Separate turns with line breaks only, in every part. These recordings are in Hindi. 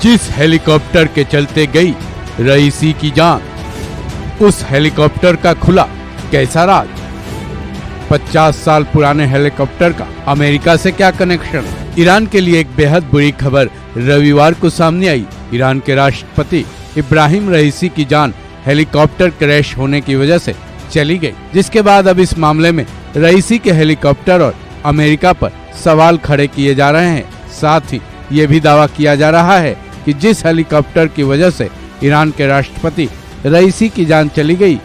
जिस हेलीकॉप्टर के चलते गई रईसी की जान, उस हेलीकॉप्टर का खुला कैसा राज। 50 साल पुराने हेलीकॉप्टर का अमेरिका से क्या कनेक्शन। ईरान के लिए एक बेहद बुरी खबर रविवार को सामने आई। ईरान के राष्ट्रपति इब्राहिम रईसी की जान हेलीकॉप्टर क्रैश होने की वजह से चली गई, जिसके बाद अब इस मामले में रईसी के हेलीकॉप्टर और अमेरिका पर सवाल खड़े किए जा रहे हैं। साथ ही ये भी दावा किया जा रहा है कि जिस हेलीकॉप्टर की वजह से ईरान के राष्ट्रपति रईसी की जान चली गई,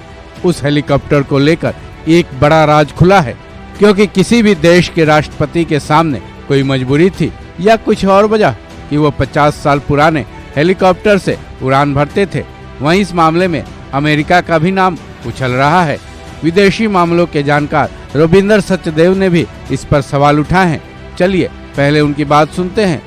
उस हेलीकॉप्टर को लेकर एक बड़ा राज खुला है, क्योंकि किसी भी देश के राष्ट्रपति के सामने कोई मजबूरी थी या कुछ और वजह कि वो 50 साल पुराने हेलीकॉप्टर से उड़ान भरते थे। वहीं इस मामले में अमेरिका का भी नाम उछल रहा है। विदेशी मामलों के जानकार रविंदर सचदेव ने भी इस पर सवाल उठाए हैं। चलिए पहले उनकी बात सुनते हैं।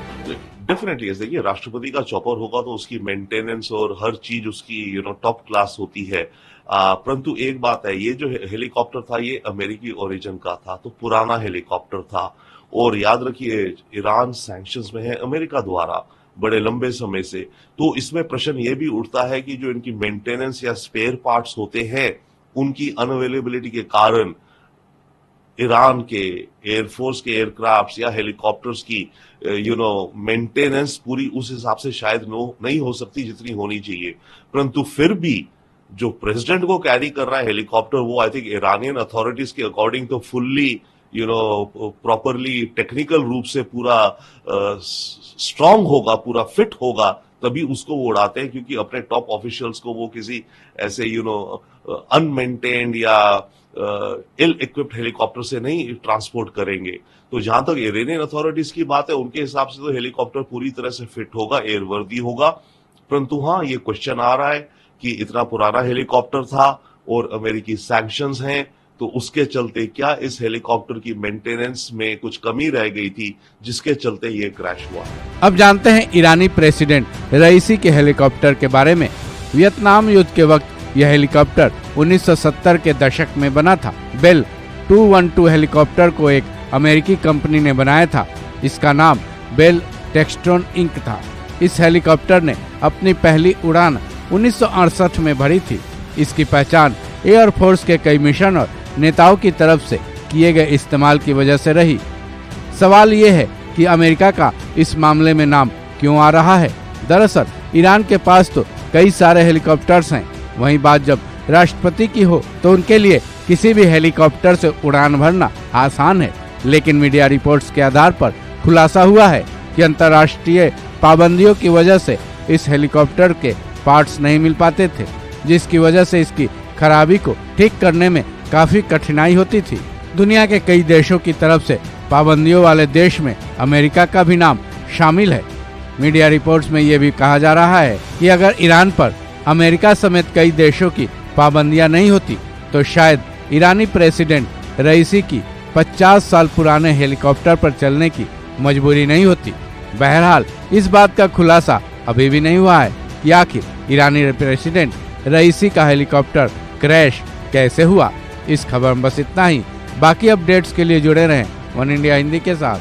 डेफिनेटली देखिए, राष्ट्रपति का चॉपर होगा तो उसकी मेंटेनेंस और हर चीज उसकी टॉप क्लास होती है। परंतु एक बात है, ये जो हेलीकॉप्टर था ये अमेरिकी ओरिजिन का था, तो पुराना हेलीकॉप्टर था। और याद रखिए, ईरान सैंक्शंस में है अमेरिका द्वारा बड़े लंबे समय से। तो इसमें प्रश्न ये भी उठता है कि जो इनकी मेंटेनेंस या स्पेयर पार्ट्स होते हैं, उनकी अनअवेलेबिलिटी के कारण ईरान के एयरफोर्स के एयरक्राफ्ट या हेलीकॉप्टर्स की मेंटेनेंस पूरी उस हिसाब से शायद नहीं हो सकती जितनी होनी चाहिए। परंतु फिर भी जो प्रेसिडेंट को कैरी कर रहा है हेलीकॉप्टर, वो आई थिंक ईरानियन अथॉरिटीज के अकॉर्डिंग तो फुल्ली प्रॉपरली टेक्निकल रूप से पूरा स्ट्रांग होगा, पूरा फिट होगा, तभी उसको वो उड़ाते हैं। क्योंकि अपने टॉप ऑफिशियल्स को वो किसी ऐसे अनमेंटेन्ड या इल इक्विप्ड हेलीकॉप्टर से नहीं ट्रांसपोर्ट करेंगे। तो जहां तक ईरानियन अथॉरिटीज की बात है, उनके हिसाब से तो हेलीकॉप्टर पूरी तरह से फिट होगा, एयरवर्दी होगा। परंतु हाँ, ये क्वेश्चन आ रहा है कि इतना पुराना हेलीकॉप्टर था और अमेरिकी सैंक्शंस हैं, तो उसके चलते क्या इस हेलीकॉप्टर की मेंटेनेंस में कुछ कमी रह गई थी, जिसके चलते ये क्रैश हुआ।
अब जानते हैं ईरानी प्रेसिडेंट रईसी के हेलीकॉप्टर के बारे में। वियतनाम युद्ध के वक्त यह हेलीकॉप्टर 1970 के दशक में बना था। बेल 212 हेलीकॉप्टर को एक अमेरिकी कंपनी ने बनाया था। इसका नाम बेल टेक्सट्रॉन इंक था। इस हेलीकॉप्टर ने अपनी पहली उड़ान 1968 में भरी थी। इसकी पहचान एयरफोर्स के कई मिशन और नेताओं की तरफ से किए गए इस्तेमाल की वजह से रही। सवाल ये है कि अमेरिका का इस मामले में नाम क्यों आ रहा है। दरअसल ईरान के पास तो कई सारे हेलीकॉप्टर्स हैं। वहीं बात जब राष्ट्रपति की हो तो उनके लिए किसी भी हेलीकॉप्टर से उड़ान भरना आसान है। लेकिन मीडिया रिपोर्ट्स के आधार पर खुलासा हुआ है कि अंतर्राष्ट्रीय पाबंदियों की वजह से इस हेलीकॉप्टर के पार्ट्स नहीं मिल पाते थे, जिसकी वजह से इसकी खराबी को ठीक करने में काफी कठिनाई होती थी। दुनिया के कई देशों की तरफ से पाबंदियों वाले देश में अमेरिका का भी नाम शामिल है। मीडिया रिपोर्ट्स में ये भी कहा जा रहा है कि अगर ईरान पर अमेरिका समेत कई देशों की पाबंदियां नहीं होती तो शायद ईरानी प्रेसिडेंट रईसी की 50 साल पुराने हेलीकॉप्टर पर चलने की मजबूरी नहीं होती। बहरहाल इस बात का खुलासा अभी भी नहीं हुआ है कि आखिर ईरानी प्रेसिडेंट रईसी का हेलीकॉप्टर क्रैश कैसे हुआ। इस खबर में बस इतना ही। बाकी अपडेट्स के लिए जुड़े रहें वन इंडिया हिंदी के साथ।